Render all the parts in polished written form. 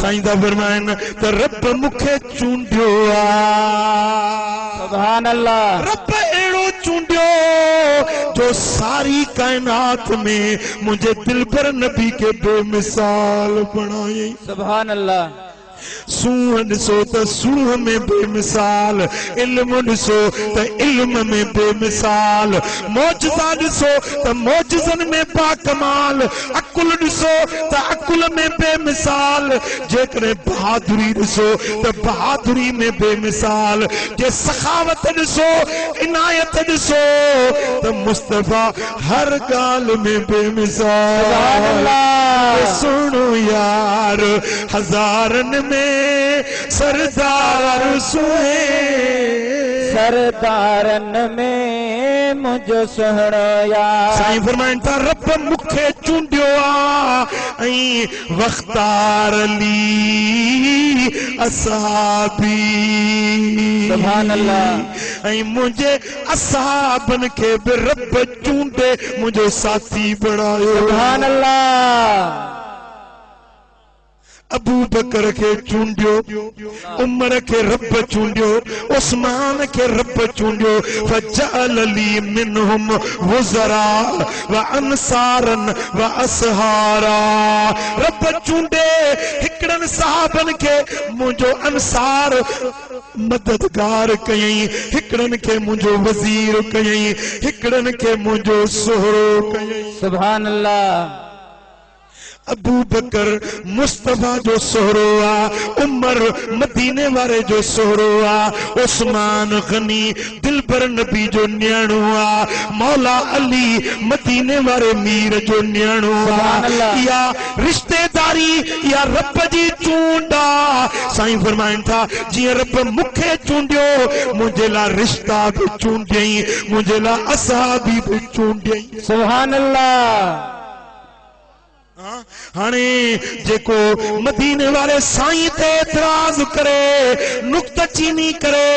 साईं दा फरमान त रब मुखे चूंडियो आ सुभान अल्लाह रब एड़ो चूंडियो जो सारी कायनात में मुझे दिल पर नबी के बेमिसाल बनाए सुभान अल्लाह सूह ॾिसो त सूह में बेमिसाल इल्म ॾिसो त इल्म में बेमिसाल मौजज़ा ॾिसो त मौजज़नि में बाकमाल अकुल ॾिसो त अकुल में बेमिसाल जेकॾहिं बहादुरी ॾिसो त बहादुरी में बेमिसाल जे सखावत ॾिसो इनायत ॾिसो त मुस्तफ़ा हर ॻाल्हि में बेमिसाल सुनो यार हज़ारनि में सरदार सोए सरदारन में मुझो सुहणो यार साईं फरमाइन था रब मुखे चूंडियो आ ऐं वख्तार ली असहाबी सुभान अल्लाह ऐं मुझे असहाबन के भी रब चूंडे मुझे साथी बनायो सुभान अल्लाह अबू बकर के चूंडियो उमर के रब चूंडियो उस्मान के रब चूंडियो फजअल ली मिनहुम वज़रा व अंसारन व असहारा रब चूंडे हिकड़न सहाबन के मुझो अंसार मददगार कयई हिकड़न के मुझो वजीर कयई हिकड़न के मुझो सोहरो कयई सुभान अल्लाह अबू बकर मुस्तफा जो सोहरो आ उमर मदीने वारे जो सोहरो आ उस्मान गनी दिलबर नबी जो न्याणो आ मौला अली मदीने वारे मीर जो न्याणो आ या रिश्तेदारी या रब जी चूंडा साईं फरमाइन था जी रब मुखे चूंडियो मुझे ला रिश्ता भी चूंडियई मुझे ला असहाबी भी चूंडियई सुभान अल्लाह हाने जेको मदीने वाले साईं ते एतराज करे नुक्ताचीनी करे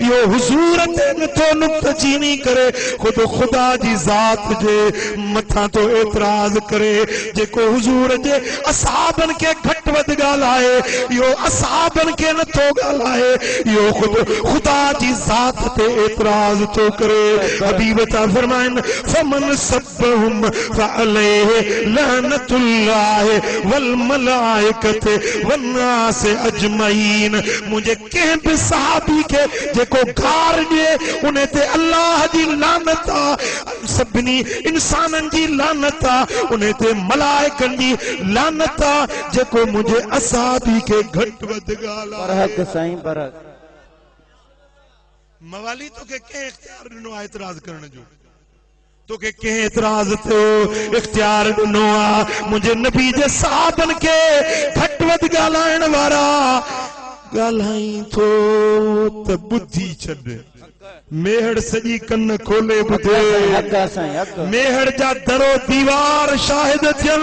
यो हुजूर ते नथो नुक्ताचीनी करे खुद खुदा जी जात जे मथा तो एतराज करे जेको हुजूर जे असहाबन के घट वध गालाए यो असहाबन के नथो गालाए यो खुद खुदा जी जात ते एतराज तो करे हबीब ता फरमाइन फमन सब्बहुम फअलैहि लअनतुल वल मलाइकत वन्नास अजमईन मुझे के भी सहाबी के जेको गार दे उन्हें ते अल्लाह जी लानत सभनी इंसानन जी लानत उन्हें ते मलाइकन जी लानत जेको मुझे असहाबी के घट वध गाला परहक साईं परहक मवाली तो के इख्तियार दिनो एतराज करण जो तो के एतराज तो इख्तियार दिनो आ मुझे नबी जे साहबन के घट वध गालाइण वारा गालाई तो त बुद्धि छड मेहड़ सजी कन्न खोले बुधे मेहड़ जा दरो दीवार शाहिद थियन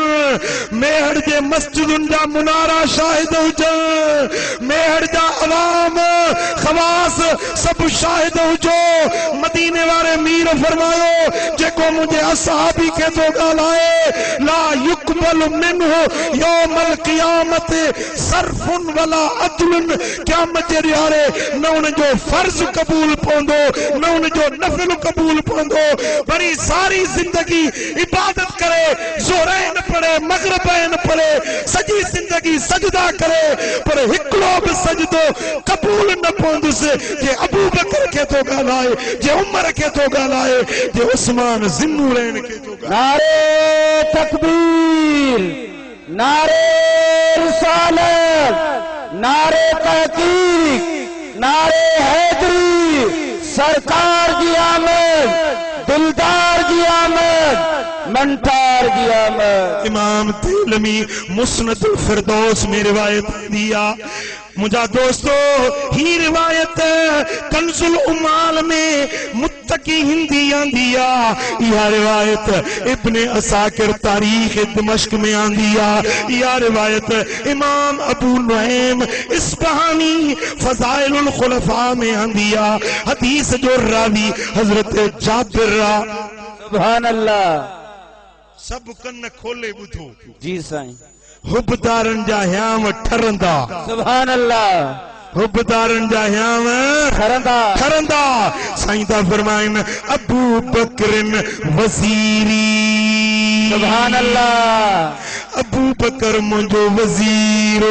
मेहड़ जे मस्जिदुन जा मुनारा शाहिद हुजन मेहड़ जा अवाम खवास सब शाहिद हुजो मदीने वाले मीर फरमायो जेको मुझे असहाबी के तो गालाए ला युकबल मिनहु यौमल क़ियामत सरफुन वला अदलुन क़यामत जे ॾियारे न उन जो फर्ज कबूल पवंदो न उन जो नफिल कबूल पवंदो बड़ी सारी जिंदगी इबादत करे ज़ोहरैन पढ़े मगरिबैन पढ़े सजी जिंदगी सजदा करे पर हिकड़ो भी सजदो कबूल न पवंदुसि जे अबू बकर के तो गालाए जे उमर के तो गालाए जे उस्मान ज़िन्नूरैन के तो नारे तकबीर नारे रिसालत नारे तहकीक नारे हैदरी सरकार की आमद दिलदार की आमद मंटार की आमद इमाम तिलमी मुस्नदुल फिरदौस में रिवायत दिया मुझा दोस्तों ही रिवायत कंजुल उमाल में मुत्तकी हिंदी आंदिया यह रिवायत इब्ने असाकिर तारीख दिमश्क में आंदिया यह रिवायत इमाम अबू नुहैम इस्फहानी फज़ाइलुल खुलफा में आंदिया हदीस जो रावी हजरत जाबिर सुभान अल्लाह सब कन्न खोले बुधो जी साईं हुबदारन जा ह्याम ठरंदा सुभान अल्लाह हुबदारन जा ह्याम ठरंदा ठरंदा साईं ता फरमाइन अबू बकरिन वज़ीरी सुभान अल्लाह अबू बकर मुझो वज़ीर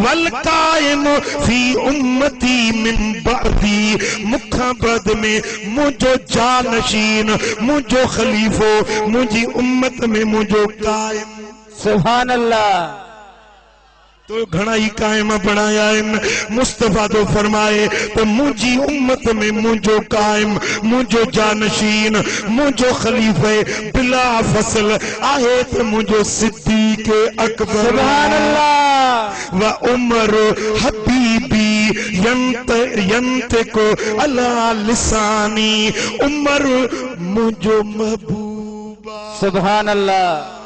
वल कायम फी उम्मती मिन बअदी मुखा बद में मुझो जानशीन मुझो खलीफो मुझी उम्मत में मुझो कायम सुभान अल्लाह तो घना ही कायम बनाया मुस्तफा तो फरमाए तो मुझी उम्मत में मुझो कायम मुझो जानशीन मुझो खलीफे बिला फसल आहे तो मुझो सिद्दीक अकबर सुभान अल्लाह व उमर हबीबी यंत को अला लिसानी उमर मुझो महबूबा सुभान अल्लाह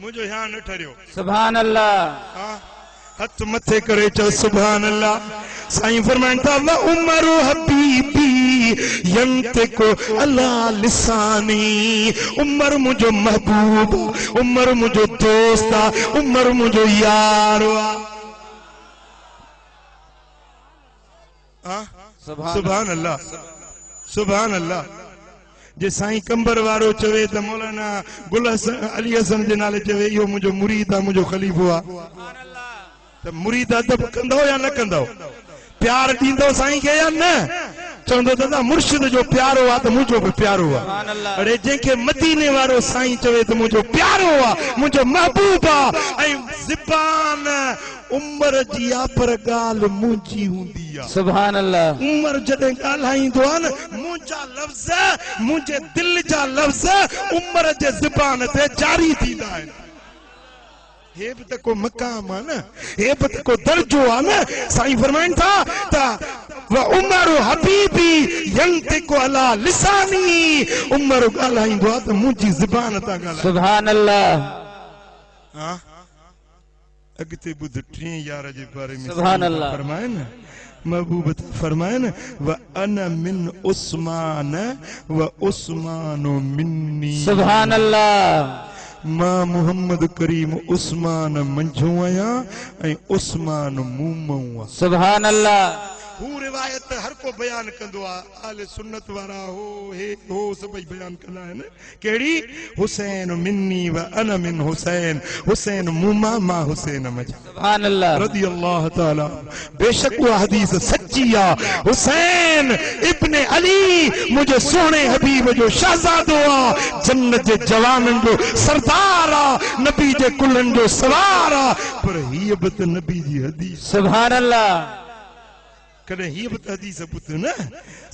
मुझो यहाँ न ठरियो सुभान अल्लाह हथ मथे करे चो सुभान अल्लाह साईं फरमाइन था व उमर हबीबी यंतिको अला लिसानी उमर मुझो महबूब उमर मुझो दोस्ता उमर मुझो यार सुभान अल्लाह सुभान अल्लाह जे साईं कंबर वारो चवे त मौलाना गुल हसन अली हसन जे नाले चवे इहो मुंहिंजो मुरीद आहे मुंहिंजो खलीफ़ो आहे त मुरीद अदब कंदो या न कंदो प्यार ॾींदो साईं खे या न चवंदो दादा मुर्शिद जो प्यारो आहे त मुंहिंजो बि प्यारो आहे अड़े जंहिंखे मदीने वारो साईं चवे त मुंहिंजो प्यारो आहे मुंहिंजो महबूब आहे ऐं ज़बान उमर जी आहे पर ॻाल्हि मुंहिंजी हूंदी आहे सुभान अल्लाह उमर जॾहिं ॻाल्हाईंदो आहे न मुंहिंजा लफ़्ज़ मुंहिंजे दिल जा लफ़्ज़ उमर जे ज़बान ते जारी थींदा आहिनि हे बि त को मक़ाम आहे न हे बि त को दर्जो आहे न साईं फरमाइनि था त व उमर हबीबी यंतिको अला लिसानी उमर ॻाल्हाईंदो आहे त मुंहिंजी ज़बान तां ॻाल्हाए सुभान अल्लाह हा अॻिते ॿुध टीं यार जे बारे में सुभान अल्लाह फरमाइन महबूब फरमाइन व अन मिन उस्मान व उस्मानो मिन्नी सुभान अल्लाह मां मोहम्मद करीम उस्मान मंझो आहियां ऐं उस्मान मूं मां आहियां सुभान अल्लाह हू रिवायत हर को बयान कंदो आहे आले सुन्नत वारा हो हे हो सभई बयान कंदा आहिनि कहिड़ी हुसैन मिन्नी व अन मिन हुसैन हुसैन मूमा मां हुसैन मजा सुभान अल्लाह रज़ी अल्लाह ताला बेशक उहा हदीस सच्ची आहे हुसैन इब्न अली मुझे सोने हबीब जो शहजादो आहे जन्नत जे जवाननि जो सरदार आहे नबी जे कुलनि जो सवार आहे पर हीअ बि त नबी जी हदीस सुभान अल्लाह कॾहिं हीअ बि त हदीस ॿुध न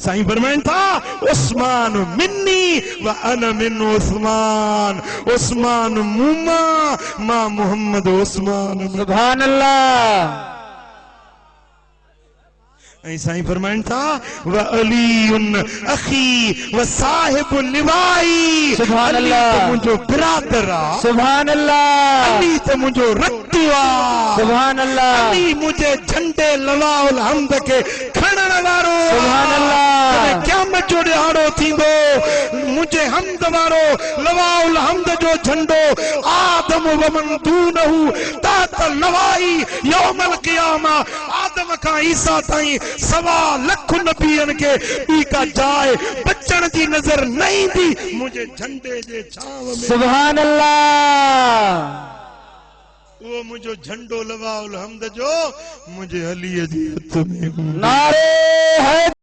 साईं फरमाइनि था उस्मान मिन्नी व अन मिन उस्मान उस्मान मूमा मां मोहम्मद उस्मान सुभान अल्लाह ऐं साईं फरमाइनि था व अलीउन अखी व साहिबु लिवाई सुभान अली अल्लाह त मुंहिंजो बिरादर आहे सुभान अल्लाह अली त मुंहिंजो रतु आहे सुभान अल्लाह अली मुझे झंडे लवाउल हमद के खणण वारो सुभान अल्लाह क़यामत जो ॾिहाड़ो थींदो मुझे हमद वारो लवाउल हमद जो झंडो आदम व मन दूनहु तात लवाई यौमल क़ियामा आदम खां ईसा ताईं सवा लख नबियन के ॿी का जाइ बचण जी नज़र न ईंदी मुझे झंडे जे छांव में सुभान अल्लाह वो मुझो झंडो लवाउल हमद जो मुझे अली जी हथ में नारे है